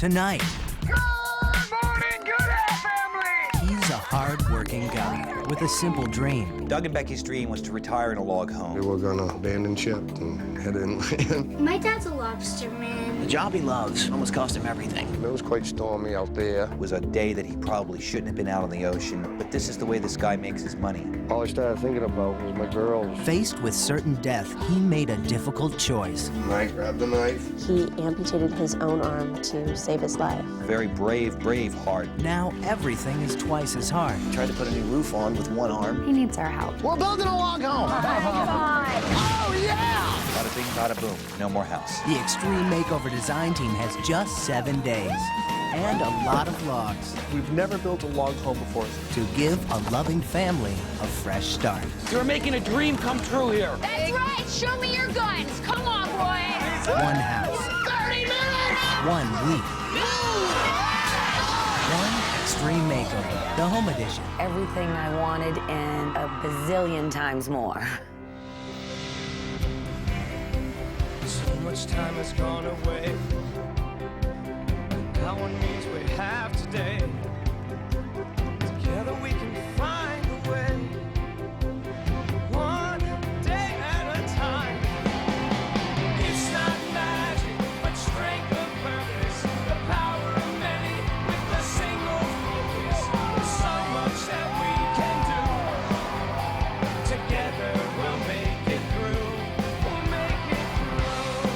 tonight. Good morning, Goodell family! He's a hard-working guy with a simple dream. Doug and Becky's dream was to retire in a log home. We were gonna abandon ship and head inland. My dad's a lobsterman. The job he loves almost cost him everything. It was quite stormy out there. It was a day that he probably shouldn't have been out on the ocean, but this is the way this guy makes his money. All I started thinking about was my girls. Faced with certain death, he made a difficult choice. I grabbed the knife. He amputated his own arm to save his life. A very brave heart. Now everything is twice as hard. He tried to put a new roof on with one arm. He needs our help. We're building a log home! Oh, yeah! Bada bing, bada boom. No more house. The Extreme Makeover design team has just 7 days and a lot of logs We've never built a log home before. to give a loving family a fresh start. You're making a dream come true here. That's right. Show me your guns. Come on, boy. One house, 30 minutes! 1 week, one Extreme Makeover, the home edition. Everything I wanted and a bazillion times more. So much time has gone away. Now one means we have today. Together we can find a way. One day at a time. It's not magic, but strength of purpose. The power of many with a single focus. There's so much that we can do. Together we'll make it through. We'll make it through. We'll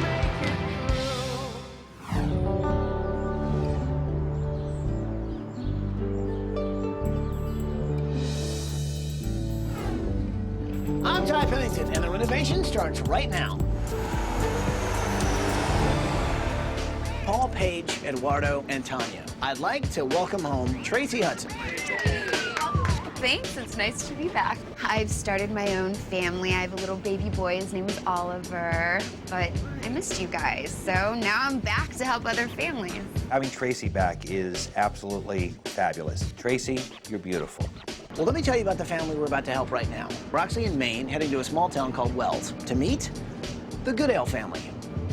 make it through. I'm Ty Pennington, and the renovation starts right now. Paul, Paige, Eduardo, and Tanya. I'd like to welcome home Tracy Hudson. Thanks. It's nice to be back. I've started my own family. I have a little baby boy. His name is Oliver. But I missed you guys, so now I'm back to help other families. Having Tracy back is absolutely fabulous. Tracy, you're beautiful. Well, let me tell you about the family we're about to help right now. We're actually in Maine, heading to a small town called Wells to meet the Goodale family.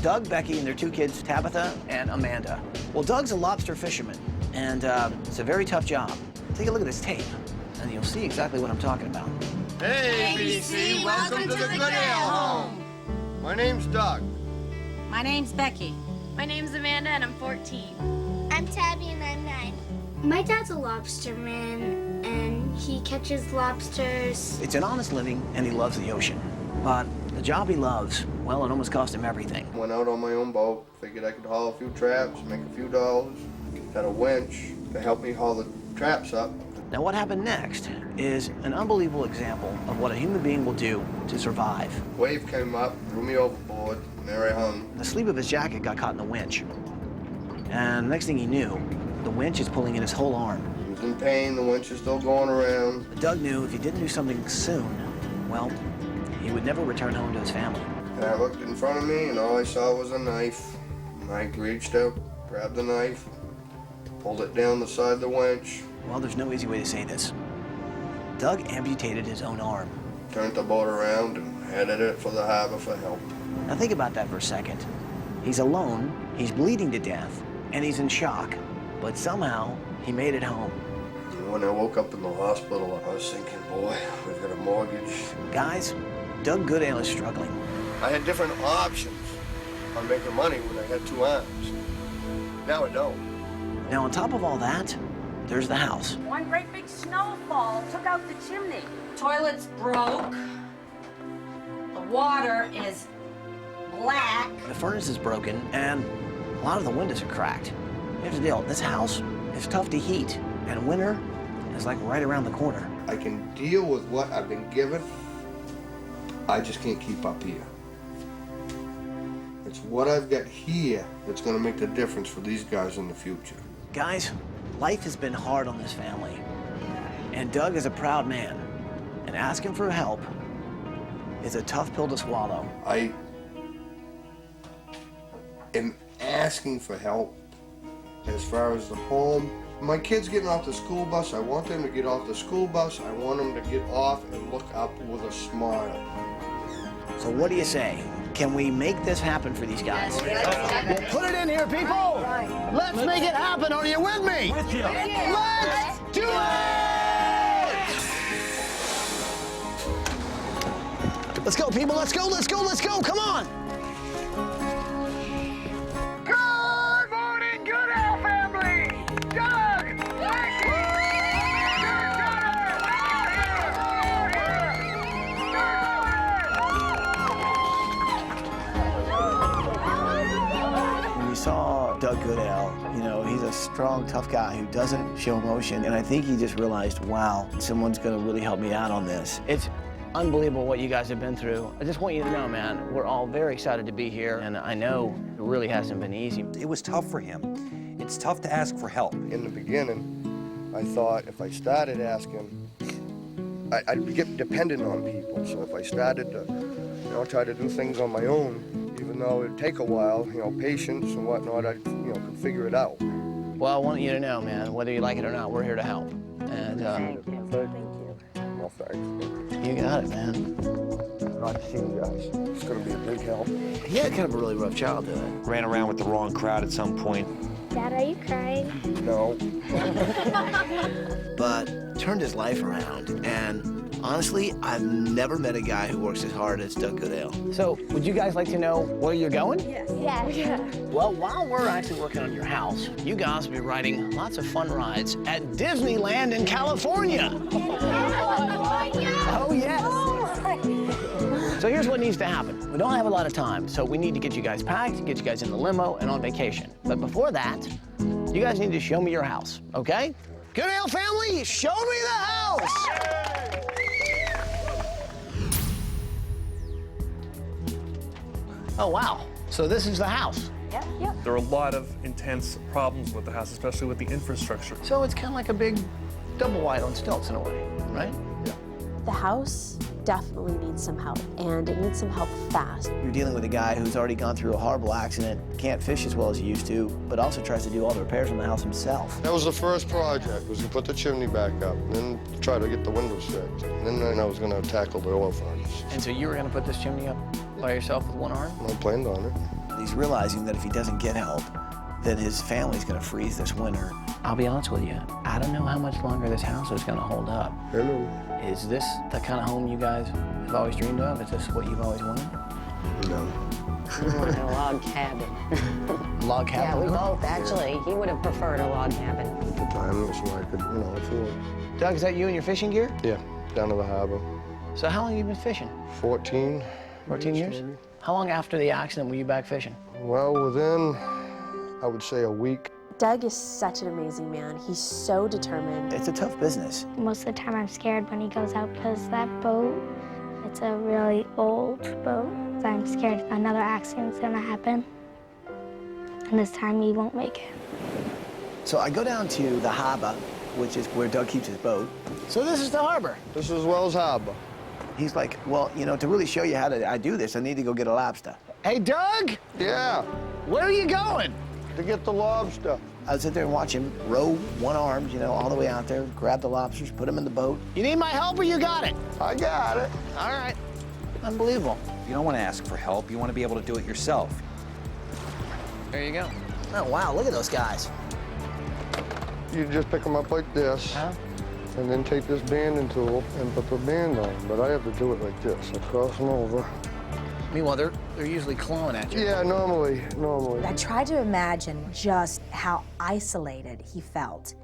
Doug, Becky, and their 2 kids, Tabitha and Amanda. Well, Doug's a lobster fisherman, and it's a very tough job. Take a look at this tape, and you'll see exactly what I'm talking about. Hey, BC, welcome to the Goodale home. My name's Doug. My name's Becky. My name's Amanda, and I'm 14. I'm Tabby and I'm 9. My dad's a lobsterman and he catches lobsters. It's an honest living, and he loves the ocean. But the job he loves, well, it almost cost him everything. Went out on my own boat. Figured I could haul a few traps, make a few dollars. Had a winch to help me haul the traps up. Now, what happened next is an unbelievable example of what a human being will do to survive. Wave came up, threw me overboard, and there I hung. The sleeve of his jacket got caught in the winch. And the next thing he knew, the winch is pulling in his whole arm. He was in pain, the winch is still going around. But Doug knew if he didn't do something soon, well, he would never return home to his family. And I looked in front of me, and all I saw was a knife. And I reached out, grabbed the knife, pulled it down the side of the winch, Well, there's no easy way to say this. Doug amputated his own arm. turned the boat around, and headed it for the harbor for help. Now think about that for a second. He's alone, he's bleeding to death, and he's in shock. But somehow, he made it home. And when I woke up in the hospital, I was thinking, boy, we've got a mortgage. Guys, Doug Goodale is struggling. I had different options on making money when I had 2 arms. Now I don't. Now, on top of all that, there's the house. One great big snowfall took out the chimney. Toilets broke. The water is black. The furnace is broken, and a lot of the windows are cracked. Here's the deal, this house is tough to heat, and winter is like right around the corner. I can deal with what I've been given. I just can't keep up here. It's what I've got here that's going to make the difference for these guys in the future. Guys, life has been hard on this family, and Doug is a proud man, and asking for help is a tough pill to swallow. I am asking for help as far as the home. My kids getting off the school bus, I want them to get off the school bus. I want them to get off and look up with a smile. So what do you say? Can we make this happen for these guys? Well, put it in here, people! Let's make it happen. Are you with me? With you. Let's do it! Let's go, people. Let's go, let's go, let's go. Come on. Good morning, Goodell family! Doug! Becky! When you saw Doug Goodell, you know, he's a strong, tough guy who doesn't show emotion. And I think he just realized, wow, someone's going to really help me out on this. It's unbelievable what you guys have been through. I just want you to know, man, we're all very excited to be here. And I know it really hasn't been easy. It was tough for him. It's tough to ask for help. In the beginning, I thought if I started asking, I'd get dependent on people. So if I started to, you know, try to do things on my own, even though it'd take a while, you know, patience and whatnot, I, you know, could figure it out. Well, I want you to know, man, whether you like it or not, we're here to help. And Thank you. Well, thanks. You got it, man. Glad to see you guys. It's gonna be a big help. He had kind of a really rough childhood. Ran around with the wrong crowd at some point. Dad, are you crying? No. But turned his life around. And honestly, I've never met a guy who works as hard as Doug Goodell. So, would you guys like to know where you're going? Yes. Well, while we're actually working on your house, you guys will be riding lots of fun rides at Disneyland in California. Oh, yes. So here's what needs to happen. We don't have a lot of time, so we need to get you guys packed, get you guys in the limo and on vacation. But before that, you guys need to show me your house, okay? Goodell family, show me the house! Oh, wow. So this is the house. Yep. There are a lot of intense problems with the house, especially with the infrastructure. So it's kind of like a big double wide on stilts in a way, right? The house definitely needs some help, and it needs some help fast. You're dealing with a guy who's already gone through a horrible accident, can't fish as well as he used to, but also tries to do all the repairs on the house himself. That was the first project, was to put the chimney back up, and then try to get the windows fixed. And then I was gonna tackle the oil furnace. And so you were gonna put this chimney up by yourself with one arm? I planned on it. He's realizing that if he doesn't get help, that his family's gonna freeze this winter. I'll be honest with you, I don't know how much longer this house is gonna hold up. I know. Is this the kind of home you guys have always dreamed of? Is this what you've always wanted? No. We wanted a log cabin. Log cabin? Yeah, we both, actually. He would have preferred a log cabin. At the time, so I could, you know, afford. Doug, is that you and your fishing gear? Yeah, down to the harbor. So how long have you been fishing? 14. 14 years? Maybe. How long after the accident were you back fishing? Well, within, I would say, a week. Doug is such an amazing man. He's so determined. It's a tough business. Most of the time I'm scared when he goes out because that boat, it's a really old boat. So I'm scared another accident's gonna happen. And this time he won't make it. So I go down to the harbor, which is where Doug keeps his boat. So this is the harbor. This is Wells Harbor. He's like, well, you know, to really show you how I do this, I need to go get a lobster. Hey, Doug! Yeah, Where are you going? to get the lobster. I'd sit there and watch him row one-armed, you know, all the way out there, grab the lobsters, put them in the boat. You need my help or you got it? I got it. All right. Unbelievable. You don't want to ask for help. You want to be able to do it yourself. There you go. Oh, wow, look at those guys. You just pick them up like this, Huh? and then take this banding tool and put the band on. But I have to do it like this. I cross them over. Meanwhile, they're usually clawing at you. Yeah, normally. I tried to imagine just how isolated he felt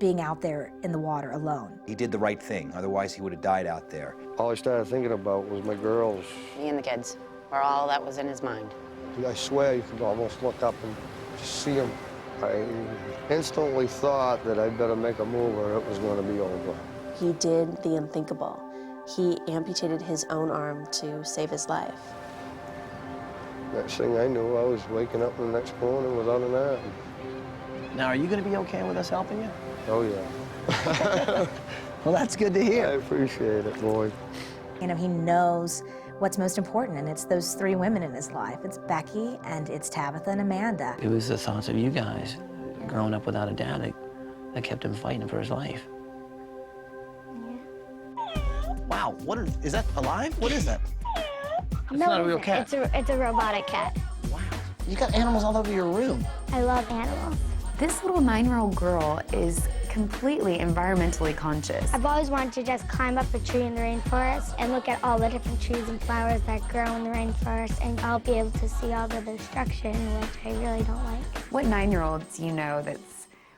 being out there in the water alone. He did the right thing. Otherwise, he would have died out there. All I started thinking about was my girls. Me and the kids were all that was in his mind. I swear you could almost look up and see them. I instantly thought that I'd better make a move or it was going to be over. He did the unthinkable. He amputated his own arm to save his life. Next thing I knew, I was waking up the next morning without an arm. Now, are you going to be okay with us helping you? Oh, yeah. Well, that's good to I hear. appreciate it, boy. You know, he knows what's most important, and it's those three women in his life. It's Becky, and it's Tabitha and Amanda. It was the thoughts of you guys growing up without a dad that kept him fighting for his life. Wow, is that alive? What is that? It's not a real cat. It's a robotic cat. Wow. You got animals all over your room. I love animals. This little 9-year-old girl is completely environmentally conscious. I've always wanted to just climb up a tree in the rainforest and look at all the different trees and flowers that grow in the rainforest, and I'll be able to see all the destruction, which I really don't like. What 9-year-old do you know that's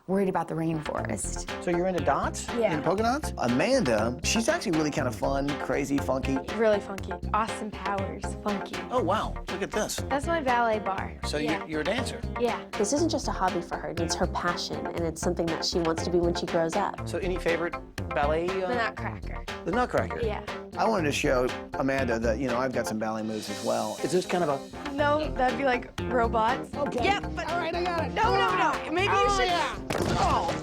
worried about the rainforest? So you're into dots? Yeah. Into polka dots? Amanda, she's actually really kind of fun, crazy, funky. Really funky. Awesome powers. Funky. Oh, wow. Look at this. That's my ballet bar. So you're a dancer? Yeah. This isn't just a hobby for her, it's her passion, and it's something that she wants to be when she grows up. So any favorite ballet? The Nutcracker. The Nutcracker? Yeah. I wanted to show Amanda that, you know, I've got some ballet moves as well. Is this kind of a... No, that'd be like robots. Okay. Yep, but... All right, I got it. No. Maybe you should... Yeah. Oh.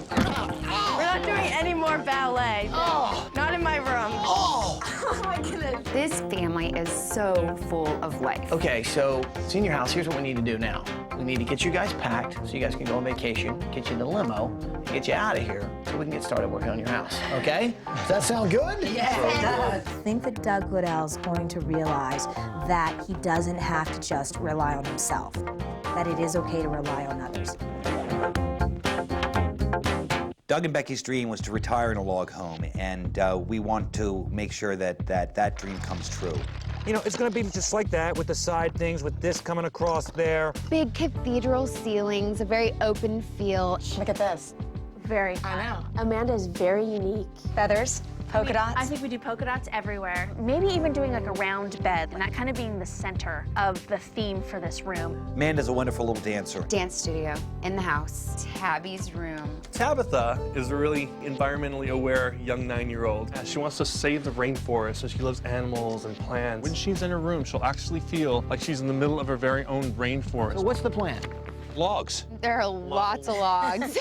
We're not doing any more ballet. Oh. Not in my room. Oh. Oh my goodness. This family is so full of life. Okay, so senior house, here's what we need to do now. We need to get you guys packed so you guys can go on vacation, get you in the limo, and get you out of here so we can get started working on your house, okay? Does that sound good? I think that Doug Liddell's going to realize that he doesn't have to just rely on himself, that it is okay to rely on others. Doug and Becky's dream was to retire in a log home, and we want to make sure that dream comes true. You know, it's going to be just like that with the side things, with this coming across there. Big cathedral ceilings, a very open feel. Look at this. Very. I know. Amanda is very unique. Feathers, polka dots. I think we do polka dots everywhere. Maybe even doing like a round bed, and that kind of being the center of the theme for this room. Amanda's a wonderful little dancer. Dance studio in the house. Tabby's room. Tabitha is a really environmentally aware young 9-year-old. She wants to save the rainforest, and she loves animals and plants. When she's in her room, she'll actually feel like she's in the middle of her very own rainforest. So what's the plan? Logs. There are lots of logs.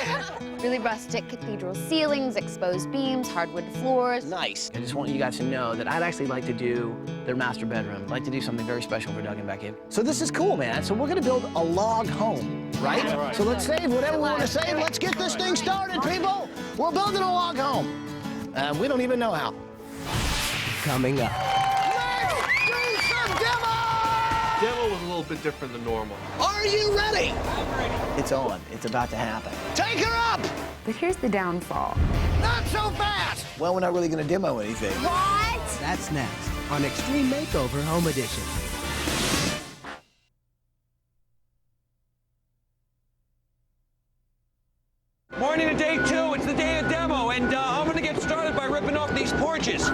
Really rustic cathedral ceilings, exposed beams, hardwood floors. Nice. I just want you guys to know that I'd actually like to do their master bedroom. I'd like to do something very special for Doug and Becky. So this is cool, man. So we're gonna build a log home, right? Yeah, right. So let's save whatever we want to save. Let's get this thing started, people. We're building a log home. We don't even know how. Coming up. Let's do some demo! Demo was a little bit different than normal. Are you ready? I'm ready. It's on. It's about to happen. Take her up! But here's the downfall. Not so fast! Well, we're not really gonna demo anything. What? That's next on Extreme Makeover Home Edition. Morning of day 2, it's the day of demo, and I'm gonna get started by ripping off these porches.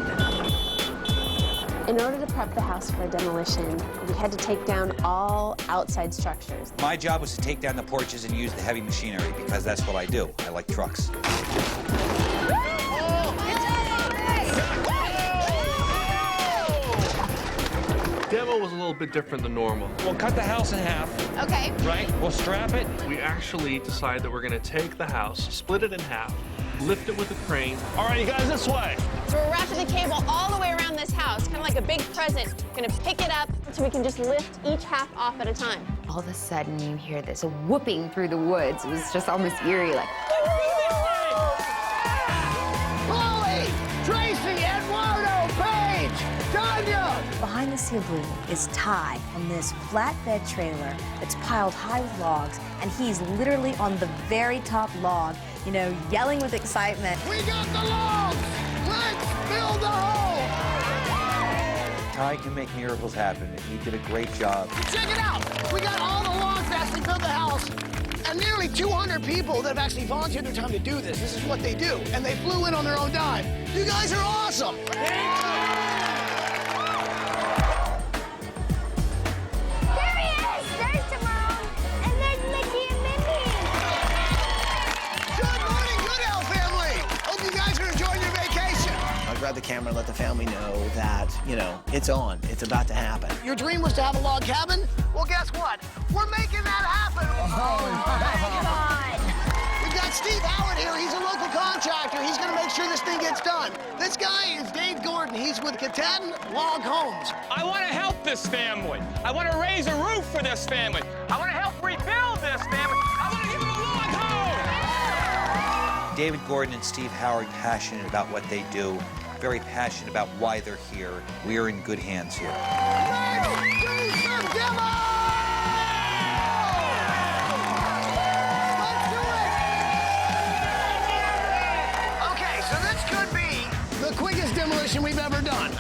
In order to prep the house for demolition, we had to take down all outside structures. My job was to take down the porches and use the heavy machinery because that's what I do. I like trucks. Demo was a little bit different than normal. We'll cut the house in half. Okay. Right? We'll strap it. We actually decided that we're gonna take the house, split it in half, lift it with a crane. All right, you guys, this way. So we're wrapping the cable all the way around this house, kind of like a big present. Gonna pick it up so we can just lift each half off at a time. All of a sudden, you hear this whooping through the woods. It was just almost eerie, like. Chloe, Tracy, Eduardo, Paige, Tanya! Behind the sea blue is Ty on this flatbed trailer that's piled high with logs, and he's literally on the very top log, you know, yelling with excitement. We got the logs! Let's build the home! Ty can make miracles happen, and he did a great job. Check it out! We got all the logs that actually built the house, and nearly 200 people that have actually volunteered their time to do this. This is what they do, and they flew in on their own dime. You guys are awesome! Grab the camera and let the family know that, you know, it's on. It's about to happen. Your dream was to have a log cabin? Well, guess what? We're making that happen. Oh, my God. We've got Steve Howard here. He's a local contractor. He's going to make sure this thing gets done. This guy is Dave Gordon. He's with Katahdin Log Homes. I want to help this family. I want to raise a roof for this family. I want to help rebuild this family. I want to give them a log home. David Gordon and Steve Howard, passionate about what they do. very passionate about why they're here. We are in good hands here. Okay, so this could be the quickest demolition we've ever done.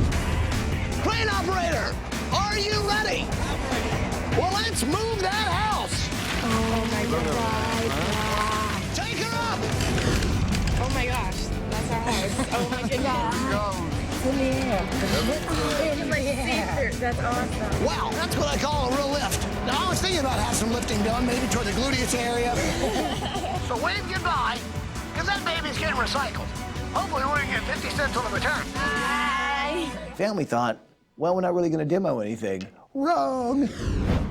Crane operator, are you ready? Well, let's move that house. Oh my God. Take her up. Oh my gosh, that's our house. Oh my goodness. That's awesome. Wow, that's what I call a real lift. Now, I was thinking about having some lifting done, maybe toward the gluteus area. So wave goodbye, because that baby's getting recycled. Hopefully, we're going to get 50 cents on the return. Bye. Family thought, well, we're not really going to demo anything. Wrong.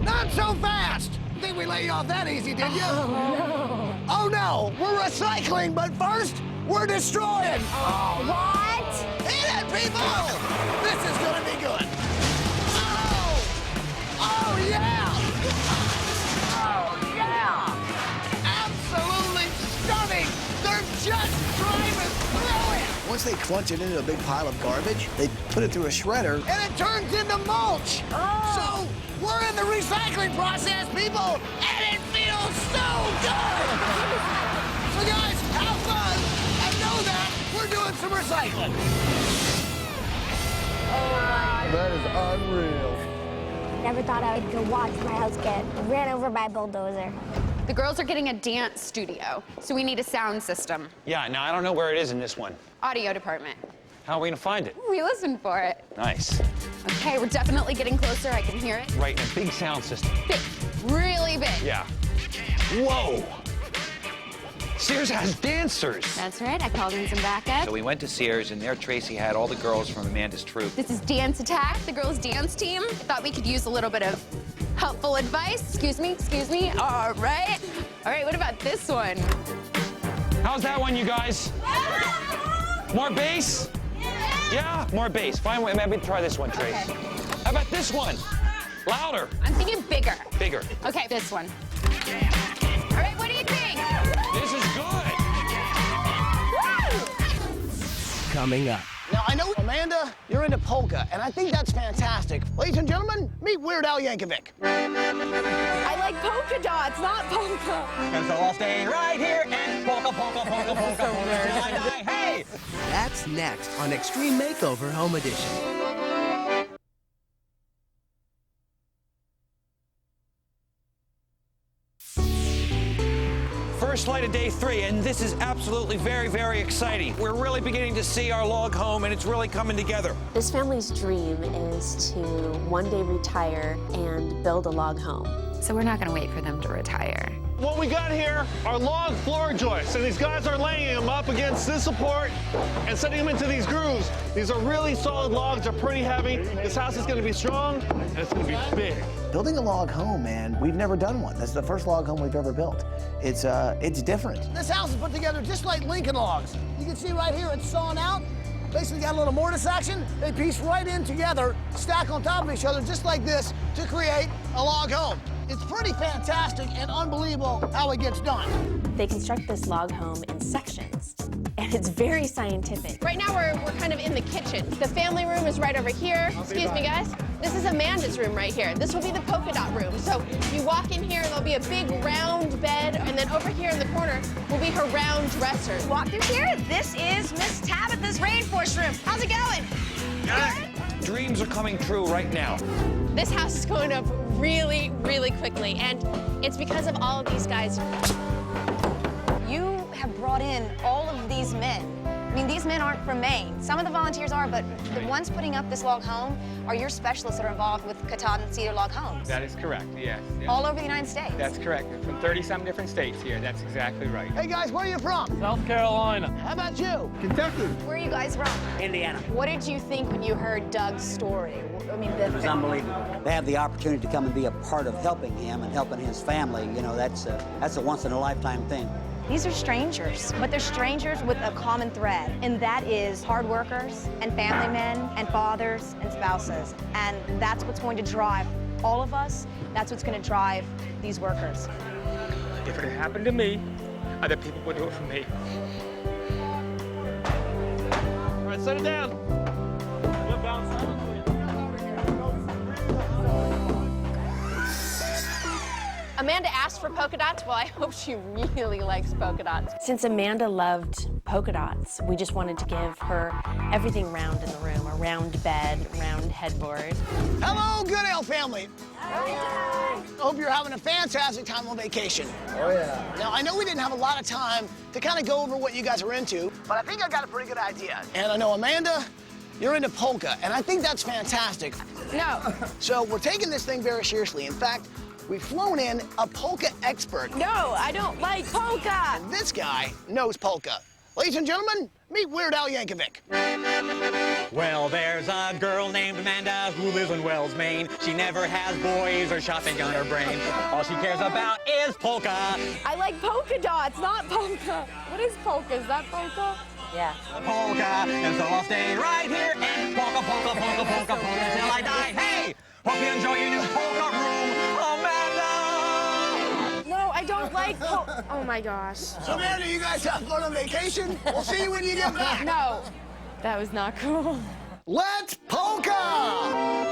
Not so fast. Think we let you off that easy, did you? Oh, no. Oh, no. We're recycling, but first, we're destroying. Oh, what? Hit it, people! This is going to be good. Oh! Oh, yeah! Oh, yeah! Absolutely stunning! They're just driving through it! Once they crunch it into a big pile of garbage, they put it through a shredder, and it turns into mulch! Oh. So, we're in the recycling process, people, and it feels so good! So, guys, have fun, and know that we're doing some recycling. That is unreal. Never thought I would go watch my house get ran over by a bulldozer. The girls are getting a dance studio, so we need a sound system. Yeah, now I don't know where it is in this one. Audio department. How are we gonna find it? We listened for it. Nice. Okay, we're definitely getting closer. I can hear it. Right in a big sound system. Big, really big. Yeah. Whoa! Sears has dancers. That's right, I called in some backup. So we went to Sears, and there Tracy had all the girls from Amanda's troupe. This is Dance Attack, the girls' dance team. I thought we could use a little bit of helpful advice. Excuse me. All right. All right, what about this one? How's that one, you guys? More bass? Yeah, more bass. Fine, maybe try this one, Trace. Okay. How about this one? Louder. I'm thinking bigger. Bigger. Okay, this one. All right, what do you think? This is good. Woo! Coming up. Now, I know, Amanda, you're into polka, and I think that's fantastic. Ladies and gentlemen, meet Weird Al Yankovic. I like polka dots, not polka. And so I'll stay right here and polka, polka, polka, polka, polka, till I die. Hey! That's next on Extreme Makeover Home Edition. First flight of day 3, and this is absolutely very, very exciting. We're really beginning to see our log home, and it's really coming together. This family's dream is to one day retire and build a log home. So we're not gonna wait for them to retire. What we got here are log floor joists, and these guys are laying them up against this support and setting them into these grooves. These are really solid logs, they're pretty heavy. This house is gonna be strong, and it's gonna be big. Building a log home, man, we've never done one. That's the first log home we've ever built. It's different. This house is put together just like Lincoln logs. You can see right here, it's sawn out. Basically got a little mortise action. They piece right in together, stack on top of each other just like this to create a log home. It's pretty fantastic and unbelievable how it gets done. They construct this log home in sections, and it's very scientific. Right now we're kind of in the kitchen. The family room is right over here. Excuse me, guys. This is Amanda's room right here. This will be the polka dot room. So you walk in here, there'll be a big round bed, and then over here in the corner will be her round dresser. Walk through here. This is Miss Tabitha's rainforest room. How's it going? Good. Dreams are coming true right now. This house is going up really, really quickly, and it's because of all of these guys. You have brought in all of these men. I mean, these men aren't from Maine. Some of the volunteers are, but the ones putting up this log home are your specialists that are involved with Katahdin Cedar log homes. That is correct, yes. All over the United States. That's correct. From 30-some different states here. That's exactly right. Hey, guys, where are you from? South Carolina. How about you? Kentucky. Where are you guys from? Indiana. What did you think when you heard Doug's story? I mean, It was unbelievable. They have the opportunity to come and be a part of helping him and helping his family. You know, that's a once-in-a-lifetime thing. These are strangers, but they're strangers with a common thread, and that is hard workers and family men and fathers and spouses. And that's what's going to drive all of us. That's what's going to drive these workers. If it had happened to me, other people would do it for me. All right, set it down. Amanda asked for polka dots. Well, I hope she really likes polka dots. Since Amanda loved polka dots, we just wanted to give her everything round in the room, a round bed, round headboard. Hello, Goodale family. I hope you're having a fantastic time on vacation. Oh, yeah. Now, I know we didn't have a lot of time to kind of go over what you guys are into, but I think I got a pretty good idea. And I know, Amanda, you're into polka, and I think that's fantastic. No. So we're taking this thing very seriously. In fact, we've flown in a polka expert. No, I don't like polka. And this guy knows polka. Ladies and gentlemen, meet Weird Al Yankovic. Well, there's a girl named Amanda who lives in Wells, Maine. She never has boys or shopping on her brain. All she cares about is polka. I like polka dots, not polka. What is polka? Is that polka? Yeah. Polka, and so I'll stay right here and polka, polka, polka, polka, polka till I die. Hey, hope you enjoy your new polka room, Amanda. No, I don't like polka. Oh my gosh. So, Amanda, you guys have fun on vacation? We'll see you when you get back. No, that was not cool. Let's polka!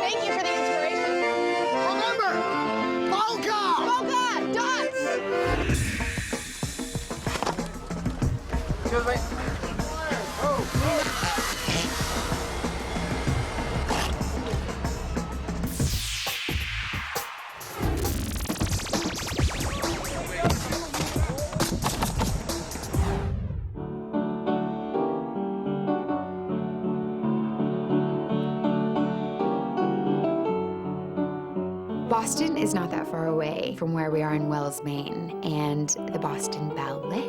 Thank you for the inspiration. Remember, polka! Polka dots! Excuse me. Boston is not that far away from where we are in Wells, Maine, and the Boston Ballet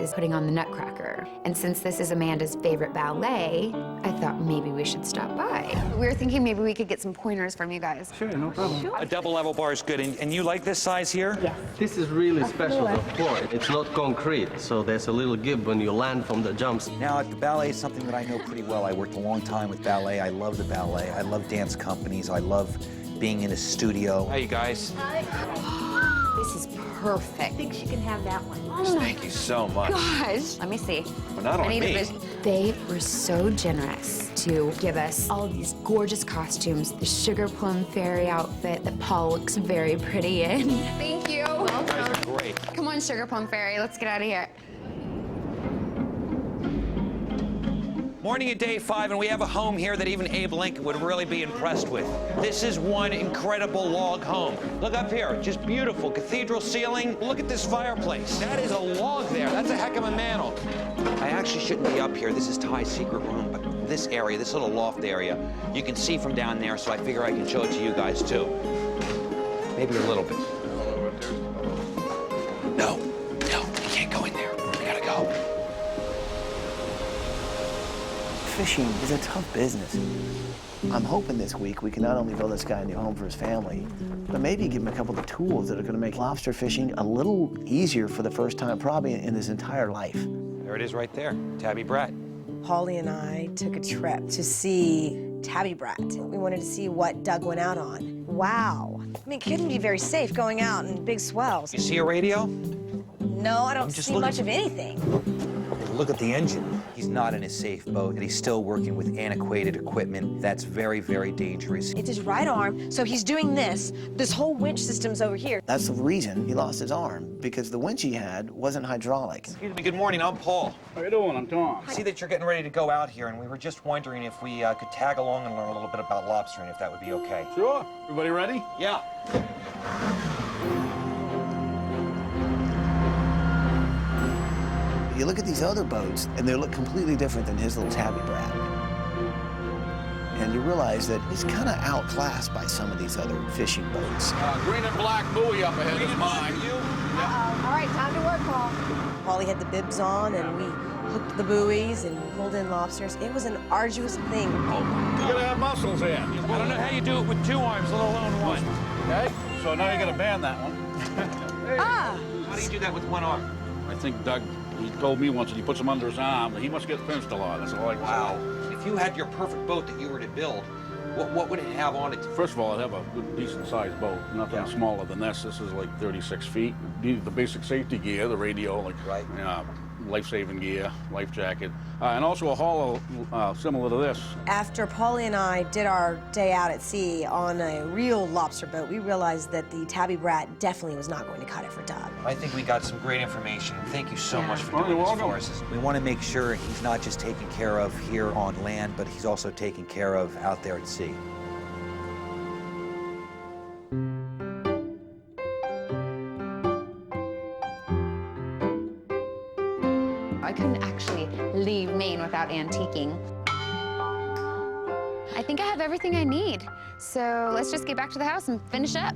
is putting on the Nutcracker. And since this is Amanda's favorite ballet, I thought maybe we should stop by. We were thinking maybe we could get some pointers from you guys. Sure, no problem. A double level bar is good. And you like this size here? Yeah. This is really special, the floor. It's not concrete, so there's a little give when you land from the jumps. Now, the ballet is something that I know pretty well. I worked a long time with ballet. I love the ballet. I love dance companies. I love being in a studio. Hi, you guys. This is perfect. I think she can have that one. Thank you so much. Gosh. Let me see. Well, not on me. They were so generous to give us all these gorgeous costumes. The Sugar Plum Fairy outfit that Paul looks very pretty in. Thank you. You guys are great. Come on, Sugar Plum Fairy. Let's get out of here. Morning at day 5, and we have a home here that even Abe Lincoln would really be impressed with. This is one incredible log home. Look up here, just beautiful. Cathedral ceiling. Look at this fireplace. That is a log there. That's a heck of a mantle. I actually shouldn't be up here. This is Ty's secret room, but this area, this little loft area, you can see from down there, so I figure I can show it to you guys too. Maybe a little bit. No, you can't go in there. We gotta go. Fishing is a tough business. I'm hoping this week we can not only build this guy a new home for his family, but maybe give him a couple of tools that are gonna make lobster fishing a little easier for the first time probably in his entire life. There it is right there, Tabby Brat. Paulie and I took a trip to see Tabby Brat. We wanted to see what Doug went out on. Wow. I mean, it couldn't be very safe going out in big swells. You see a radio? No, I don't see much of anything. Look at the engine. He's not in a safe boat, and he's still working with antiquated equipment that's very, very dangerous. It's his right arm, so he's doing this. This whole winch system's over here. That's the reason he lost his arm, because the winch he had wasn't hydraulic. Excuse me, good morning, I'm Paul. How you doing? I'm Tom. I see that you're getting ready to go out here, and we were just wondering if we could tag along and learn a little bit about lobstering, if that would be okay. Sure. Everybody ready? Yeah. You look at these other boats, and they look completely different than his little Tabby Brat. And you realize that he's kind of outclassed by some of these other fishing boats. Green and black buoy up ahead is mine. All right, time to work, Paul. Paulie had the bibs on, and we hooked the buoys and pulled in lobsters. It was an arduous thing. You gotta have muscles in. I don't know how you do it with 2 arms, let alone 1. Okay, so now you gotta band that one. Ah! How do you do that with 1 arm? I think Doug, he told me once that he puts them under his arm, that he must get pinched a lot. That's all I can say. Wow. If you had your perfect boat that you were to build, what would it have on it? First of all, I'd have a good, decent-sized boat. Nothing smaller than this. This is like 36 feet. The basic safety gear, the radio, like life-saving gear, life jacket, and also a hauler similar to this. After Paulie and I did our day out at sea on a real lobster boat, we realized that the tabby brat definitely was not going to cut it for Doug. I think we got some great information. Thank you so much for Oh, doing you're this for welcome. us. We want to make sure he's not just taken care of here on land, but he's also taken care of out there at sea. I couldn't actually leave Maine without antiquing. I think I have everything I need. So let's just get back to the house and finish up.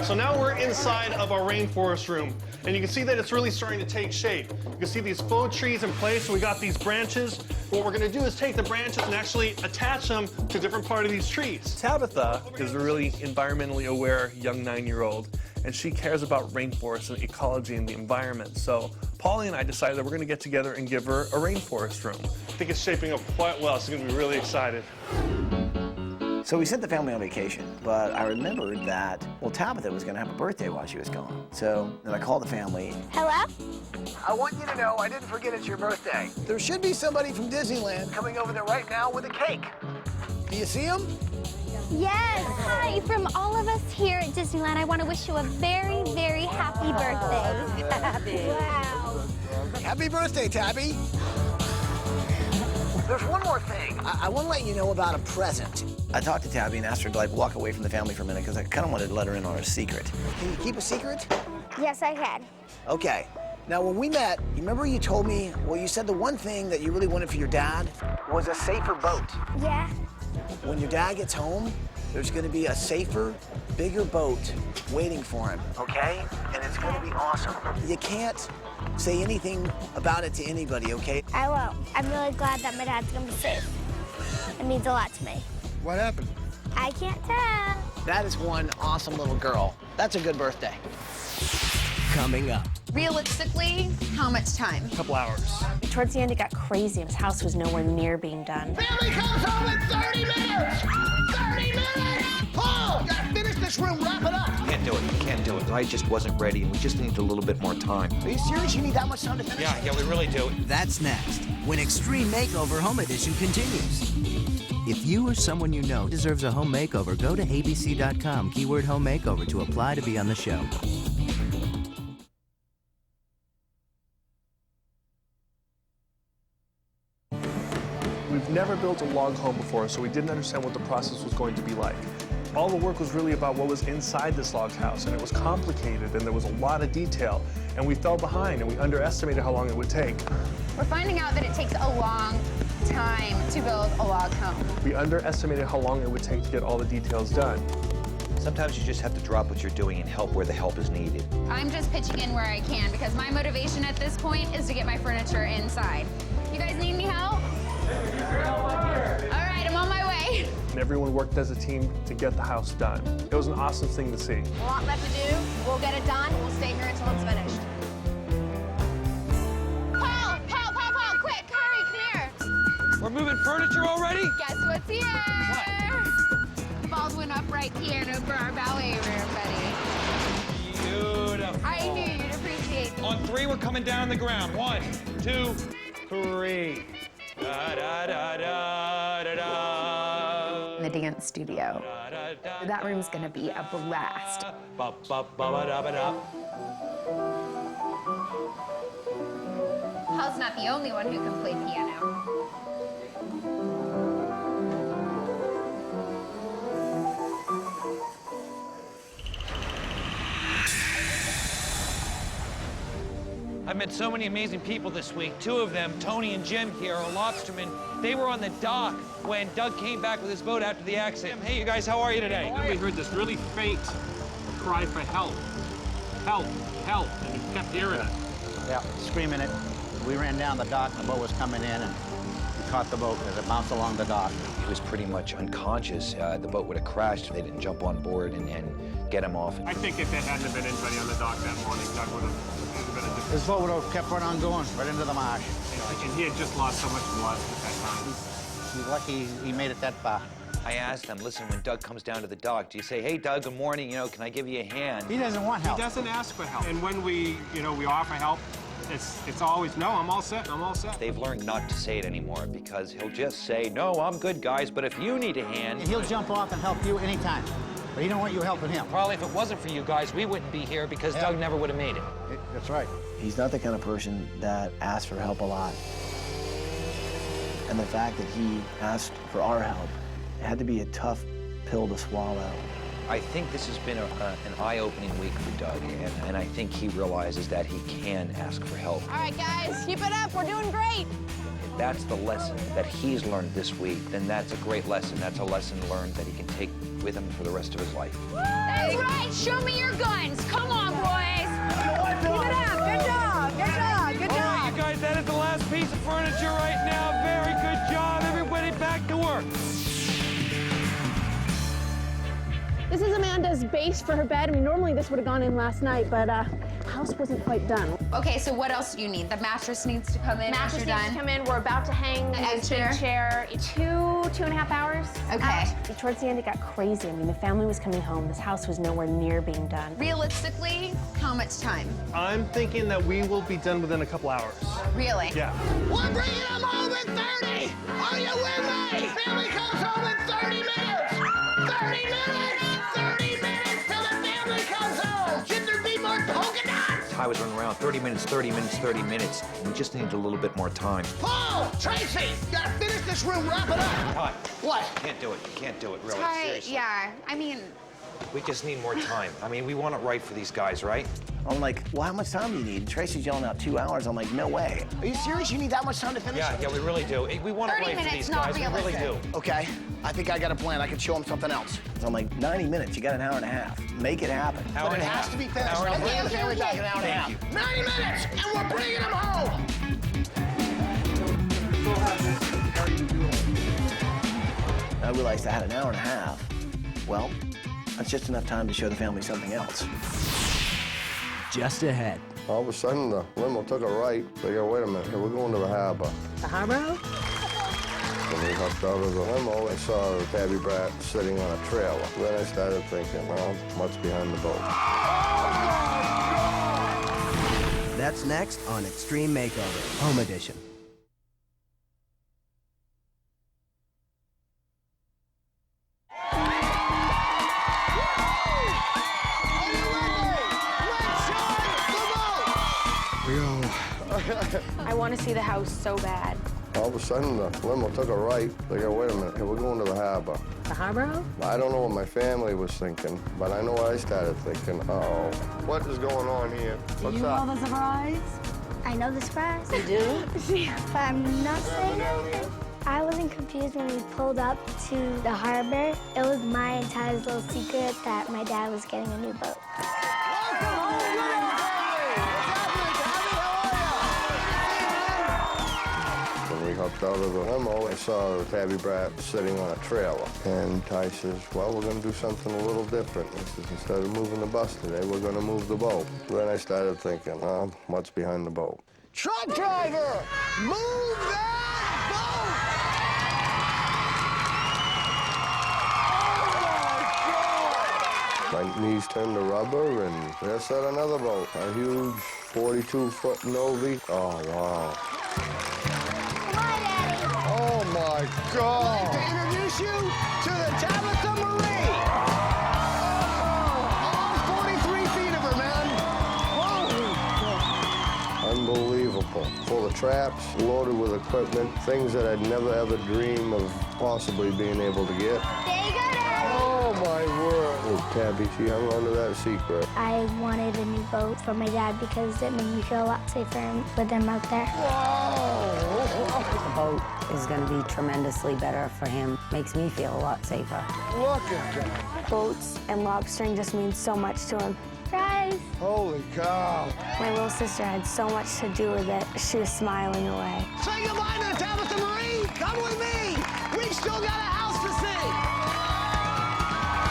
So now we're inside of our rainforest room, and you can see that it's really starting to take shape. You can see these faux trees in place, so we got these branches. What we're gonna do is take the branches and actually attach them to different parts of these trees. Tabitha is a really environmentally aware young 9-year-old, and she cares about rainforests and ecology and the environment. So Paulie and I decided that we're gonna get together and give her a rainforest room. I think it's shaping up quite well. She's gonna be really excited. So we sent the family on vacation, but I remembered that, well, Tabitha was going to have a birthday while she was gone. So then I called the family. Hello? I want you to know I didn't forget it's your birthday. There should be somebody from Disneyland coming over there right now with a cake. Do you see him? Yes. Hi, from all of us here at Disneyland, I want to wish you a very, very happy birthday. Happy. Wow. Happy birthday, Tabby. There's one more thing. I want to let you know about a present. I talked to Tabby and asked her to like walk away from the family for a minute because I kind of wanted to let her in on a secret. Can you keep a secret? Yes, I can. Okay. Now, when we met, you remember you told me, well, you said the one thing that you really wanted for your dad was a safer boat. Yeah. When your dad gets home, there's going to be a safer, bigger boat waiting for him, okay? And it's going to be awesome. You can't say anything about it to anybody, okay? I won't. I'm really glad that my dad's gonna be safe. It means a lot to me. What happened? I can't tell. That is one awesome little girl. That's a good birthday. Coming up. Realistically, how much time? A couple hours. Towards the end, it got crazy. His house was nowhere near being done. Family comes home in 30 minutes! 30 minutes! Paul, gotta finish this room, wrap it up! Can't do it. Can't do it. I just wasn't ready, and we just need a little bit more time. Are you serious? You need that much time to finish? Yeah, we really do. That's next, when Extreme Makeover Home Edition continues. If you or someone you know deserves a home makeover, go to abc.com, keyword home makeover, to apply to be on the show. We've never built a log home before, so we didn't understand what the process was going to be like. All the work was really about what was inside this log house, and it was complicated, and there was a lot of detail, and we fell behind, and we underestimated how long it would take. We're finding out that it takes a long time to build a log home. We underestimated how long it would take to get all the details done. Sometimes you just have to drop what you're doing and help where the help is needed. I'm just pitching in where I can because my motivation at this point is to get my furniture inside. You guys need any help? All right, I'm on my way. And everyone worked as a team to get the house done. It was an awesome thing to see. A lot left to do. We'll get it done. We'll stay here until it's finished. Paul, quick, hurry, come here. We're moving furniture already? Guess what's here? What? Baldwin upright piano for our ballet room, buddy. Beautiful. I knew you'd appreciate it. On 3, we're coming down the ground. 1, 2, 3. Da, da, da, da, da, da. The dance studio. That room's gonna be a blast. Ba, ba, ba, ba, da, ba, da. Paul's not the only one who can play piano. I've met so many amazing people this week. 2 of them, Tony and Jim here, are lobstermen. They were on the dock when Doug came back with his boat after the accident. Hey, you guys, how are you today? We heard this really faint cry for help. Help, help, and we kept hearing it. Yeah, screaming it. We ran down the dock, and the boat was coming in, and we caught the boat as it bounced along the dock. He was pretty much unconscious. The boat would have crashed if they didn't jump on board and get him off. I think if there hadn't been anybody on the dock that morning, Doug would have been a different. His boat would have kept right on going, right into the marsh. And he had just lost so much blood at that time. He's lucky he made it that far. I asked them, listen, when Doug comes down to the dock, do you say, hey, Doug, good morning, you know, can I give you a hand? He doesn't want help. He doesn't ask for help. And when we offer help, it's always, no, I'm all set, I'm all set. They've learned not to say it anymore because he'll just say, no, I'm good, guys, but if you need a hand... And he'll jump off and help you anytime. But he don't want you helping him. Probably if it wasn't for you guys, we wouldn't be here because Doug never would have made it. That's right. He's not the kind of person that asks for help a lot. And the fact that he asked for our help, it had to be a tough pill to swallow. I think this has been an eye-opening week for Doug, and I think he realizes that he can ask for help. All right, guys, keep it up. We're doing great. If that's the lesson that he's learned this week, then that's a great lesson. That's a lesson learned that he can take with him for the rest of his life. That's right. Show me your guns. Come on, boys. Keep it up. Good job. Good job. Good All job. right, you guys, that is the last piece of furniture right now. Very good job. Everybody back to work. This is Amanda's base for her bed. I mean, normally this would have gone in last night, but house wasn't quite done. Okay, so what else do you need? The mattress needs to come in after Mattress you're needs done. to come in. We're about to hang The a egg big chair? chair. 2.5 hours. Okay. out. Towards the end, it got crazy. I mean, the family was coming home. This house was nowhere near being done. Realistically, how much time? I'm thinking that we will be done within a couple hours. Really? Yeah. We're bringing them home in 30! Are you with me? Family comes home in 30 minutes! 30 minutes! 30 minutes till the family comes home! Should there be more polka dots? I was running around 30 minutes, 30 minutes, 30 minutes. We just need a little bit more time. Paul! Tracy! Gotta finish this room, wrap it up! Todd, What? can't do it. You can't do it, really. Ty, Seriously. yeah. I mean, We just need more time. I mean, we want it right for these guys, right? I'm like, well, how much time do you need? Tracy's yelling out 2 hours. I'm like, no way. Are you serious? You need that much time to finish it? Yeah, we really do. We want it 30 right for minutes, these not guys. We really do. realistic. Okay, I think I got a plan. I can show him something else. I'm like, 90 minutes. You got an hour and a half. Make it happen. Hour But and it a has half. to be finished. Hour and a I'll bring half. the family back in an hour and a half. Thank you. 90 minutes, and we're bringing them home! I realized I had an hour and a half. Well, that's just enough time to show the family something else. Just ahead. All of a sudden, the limo took a right. So I go, wait a minute, here, we're going to the harbor. The harbor? When we hopped out of the limo, I saw a tabby brat sitting on a trailer. Then I started thinking, well, what's behind the boat? That's next on Extreme Makeover, Home Edition. I want to see the house so bad. All of a sudden, the limo took a right. So I go, wait a minute, here, we're going to the harbor. The harbor? I don't know what my family was thinking, but I know what I started thinking. Uh-oh, what is going on here? What's You up? know the surprise? I know the surprise. You do? But I'm not saying anything. I wasn't confused when we pulled up to the harbor. It was my and Ty's little secret that my dad was getting a new boat. When we hopped out of the limo, I saw a tabby brat sitting on a trailer. And Ty says, well, we're going to do something a little different. He says, instead of moving the bus today, we're going to move the boat. Then I started thinking, what's behind the boat? Truck driver! Move that My knees turned to rubber, and there sat another boat, a huge 42-foot Novi. Oh, wow. Oh, my God. I'd like to introduce you to the Tabitha Marie. All 43 feet of her, man. Unbelievable. Full of traps, loaded with equipment, things that I'd never, ever dream of possibly being able to get. There you go, Dad. Oh, my word. Well, Tabby, she hung on to that secret. I wanted a new boat for my dad because it made me feel a lot safer with him out there. The boat is going to be tremendously better for him. Makes me feel a lot safer. Look at that. Boats and lobstering just means so much to him. Surprise! Holy cow. My little sister had so much to do with it. She was smiling away. Say goodbye to the Tabitha Marie. Come with me. We've still got a house to see.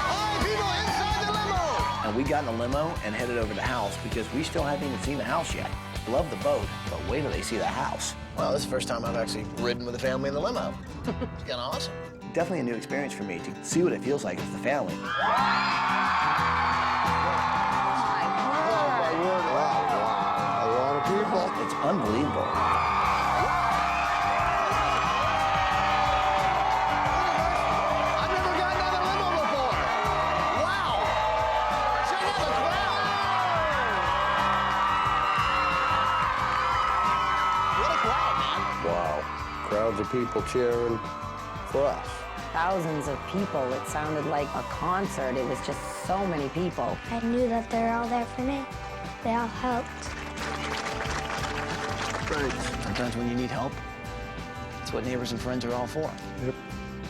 All right, people, inside the limo. And we got in the limo and headed over to the house because we still haven't even seen the house yet. Love the boat, but wait till they see the house. Well, this is the first time I've actually ridden with a family in the limo. It's kind of awesome. definitely a new experience for me to see what it feels like as the family. Oh, my word. Wow. A lot of people. It's unbelievable. I've never gotten out of limo before. Wow. Check out the crowd. What a crowd, man. Wow. Crowds of people cheering for us. Thousands of people. It sounded like a concert. It was just so many people. I knew that they were all there for me. They all helped. Sometimes when you need help, that's what neighbors and friends are all for. Yep.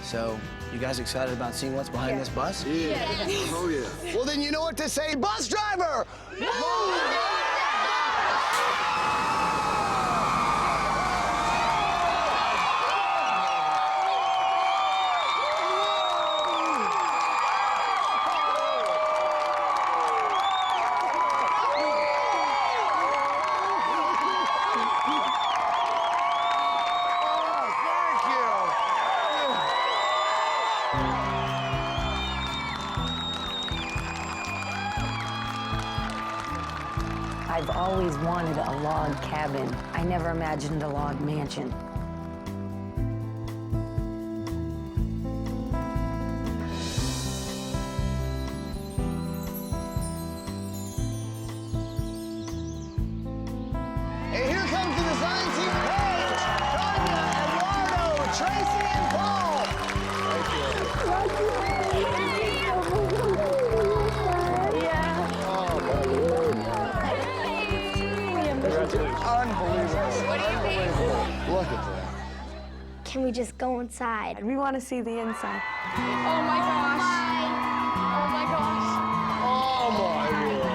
So, you guys excited about seeing what's behind this bus? Yeah. Oh, yeah. Well, then you know what to say. Bus driver! Move! I've always wanted a log cabin. I never imagined a log mansion. And here comes the design team. Paige, Tanya, Eduardo, Tracy, and Paul. Unbelievable. Look at that. Can we just go inside? We want to see the inside. Oh my gosh. Oh my gosh. Oh, my word.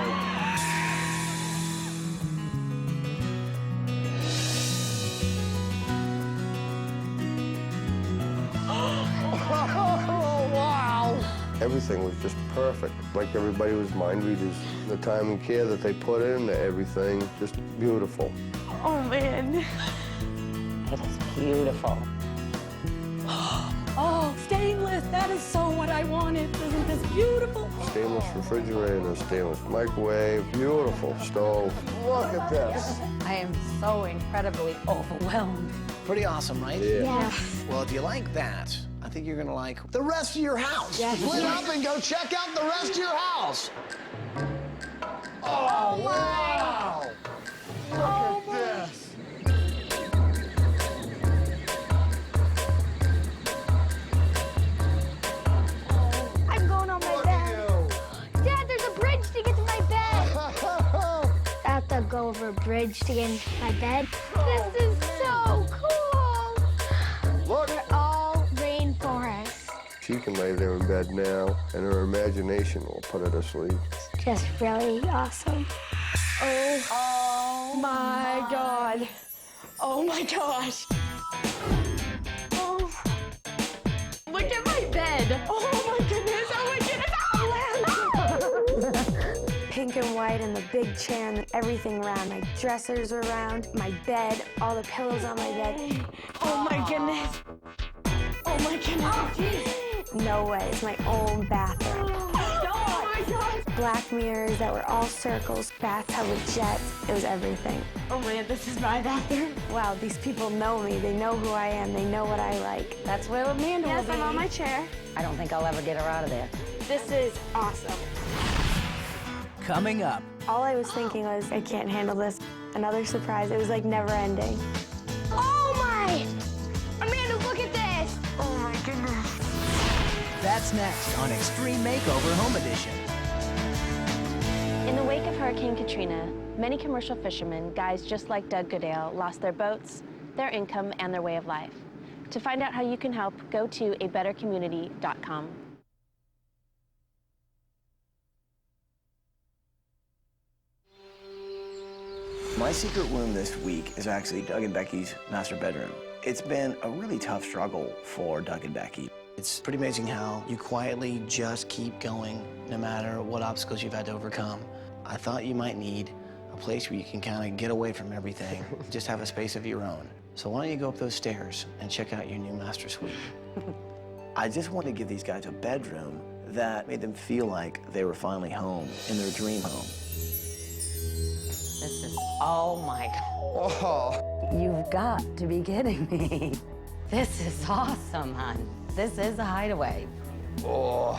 Oh, wow. Everything was just perfect. Like everybody was mind readers. The time and care that they put into everything, just beautiful. Oh, man. It is beautiful. Oh, stainless. That is so what I wanted. Isn't this beautiful? Stainless refrigerator, stainless microwave, beautiful stove. Look at this. I am so incredibly overwhelmed. Pretty awesome, right? Yeah. Well, if you like that, I think you're gonna like The rest of your house. Yes. Split up and go check out the rest of your house. Oh, wow. Look at this. I'm going on my bed. Dad, there's a bridge to get to my bed. I have to go over a bridge to get into my bed. This is so cool. Look. We're all rainforest. She can lay there in bed now, and her imagination will put her to sleep. Just really awesome. Oh my God. Oh my gosh. Oh. Look at my bed. Oh my goodness. Oh my goodness. Oh, pink and white and the big chair and everything around. My dressers are around, my bed, all the pillows on my bed. Oh my goodness. Oh my goodness. No way. It's my own bathroom. Oh my God. Black mirrors that were all circles, bathtub with jets. It was everything. Oh man, this is my bathroom. Wow, these people know me. They know who I am. They know what I like. That's where Amanda will Yes, be. I'm on my chair. I don't think I'll ever get her out of there. This is awesome. Coming up. All I was thinking was, I can't handle this. Another surprise. It was like never ending. Oh my! Amanda, look at this! Oh my goodness. That's next on Extreme Makeover Home Edition. In the wake of Hurricane Katrina, many commercial fishermen, guys just like Doug Goodale, lost their boats, their income, and their way of life. To find out how you can help, go to abettercommunity.com. My secret room this week is actually Doug and Becky's master bedroom. It's been a really tough struggle for Doug and Becky. It's pretty amazing how you quietly just keep going no matter what obstacles you've had to overcome. I thought you might need a place where you can kind of get away from everything, just have a space of your own. So why don't you go up those stairs and check out your new master suite. I just wanted to give these guys a bedroom that made them feel like they were finally home, in their dream home. This is, oh my God. Oh. You've got to be kidding me. This is awesome, hon. This is a hideaway. Oh.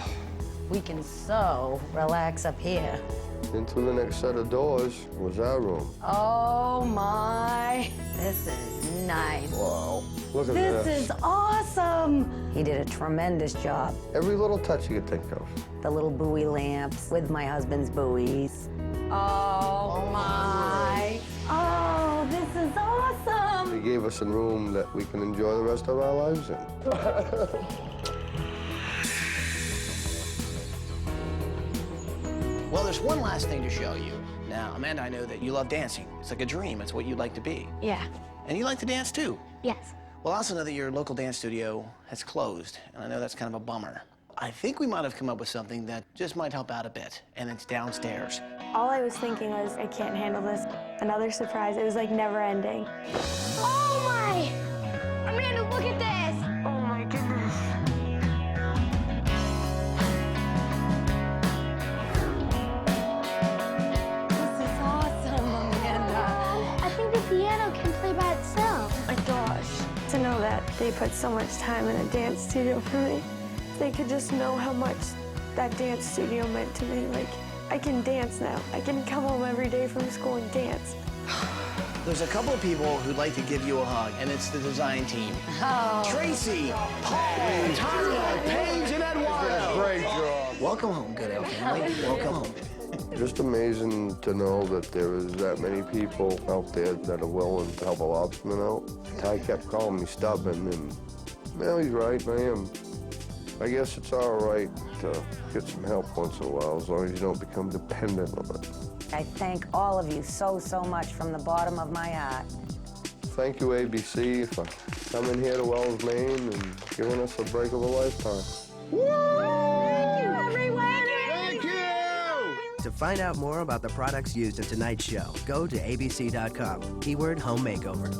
We can so relax up here. Into the next set of doors was our room. Oh my, this is nice. Wow. Look at This this. is awesome. He did a tremendous job. Every little touch you could think of. The little buoy lamps with my husband's buoys. Oh my. Oh, this is awesome. He gave us a room that we can enjoy the rest of our lives in. Well, there's one last thing to show you. Now, Amanda, I know that you love dancing. It's like a dream. It's what you'd like to be. Yeah. And you like to dance, too. Yes. Well, I also know that your local dance studio has closed, and I know that's kind of a bummer. I think we might have come up with something that just might help out a bit, and it's downstairs. All I was thinking was, I can't handle this. Another surprise. It was like never ending. Oh my! Amanda, look at this! Oh my goodness. This is awesome, Amanda. I think the piano can play by itself. Oh my gosh. To know that they put so much time in a dance studio for me. If they could just know how much that dance studio meant to me. Like, I can dance now. I can come home every day from school and dance. There's a couple of people who'd like to give you a hug, and it's the design team. Oh. Tracy, Paul, Tanya, Paige, and Eduardo. Great job. Welcome home, Goodale family. Welcome home. Just amazing to know that there is that many people out there that are willing to help a lobsterman out. Ty kept calling me stubborn, and well, he's right, I am. I guess it's all right to get some help once in a while, as long as you don't become dependent on it. I thank all of you so, so much from the bottom of my heart. Thank you, ABC, for coming here to Wells, Maine, and giving us a break of a lifetime. Thank you, everyone! Thank you! To find out more about the products used in tonight's show, go to abc.com, keyword home makeover.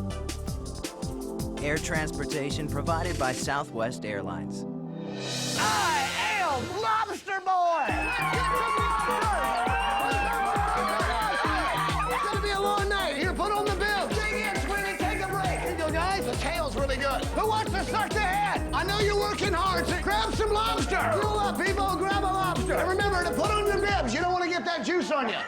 Air transportation provided by Southwest Airlines. I am Lobster Boy! It's gonna be a long night. Here, put on the bib. Dig in, sweetie, take a break. Here you go, guys. The tail's really good. Who wants to suck the head? I know you're working hard, so grab some lobster. Fuel up, people. Grab a lobster. And remember to put on your bibs. You don't want to get that juice on you.